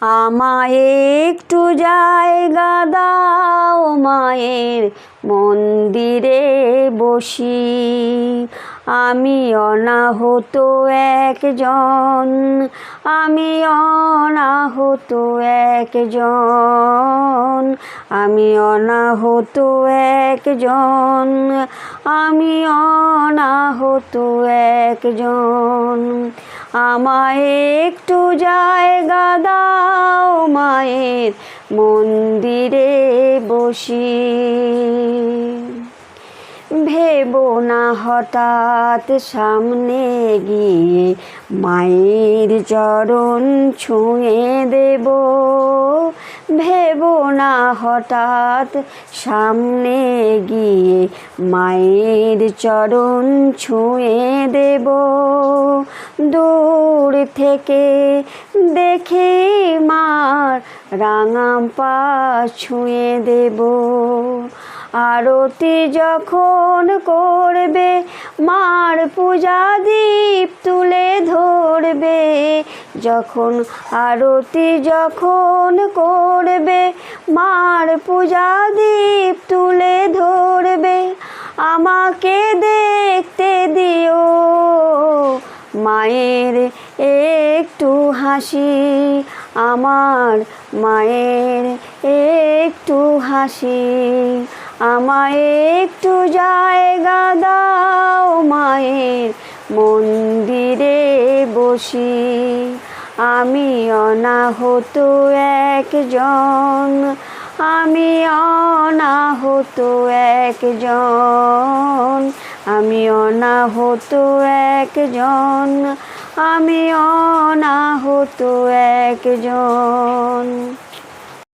আমায় একটু জায়গা দাও মায়ের মন্দিরে বসি। আমি অনাহত একজন, আমি অনাহত একজন, আমি অনাহত একজন, আমি অনাহত একজন। আমায় একটু জায়গা দাও মায়ের মন্দিরে বসি। ভেবো না হঠাৎ সামনে গিয়ে মায়ের চরণ ছুঁয়ে দেব। ভেবো না হঠাৎ সামনে গিয়ে মায়ের চরণ ছুঁয়ে দেব। দূর থেকে দেখে মার রাঙা পা ছুঁয়ে দেব। আরতি যখন করবে মার পূজা দীপ তুলে ধরবে। যখন আরতি যখন করবে মার পূজা দীপ তুলে ধরবে। আমাকে দেখতে দিও মায়ের একটু হাসি, আমার মায়ের একটু হাসি। আমায় একটু জায়গা দাও মায়ের মন্দিরে বসি। আমি অনাহত একজন, আমি অনাহত একজন, আমি অনাহত একজন, আমি অনাহত একজন।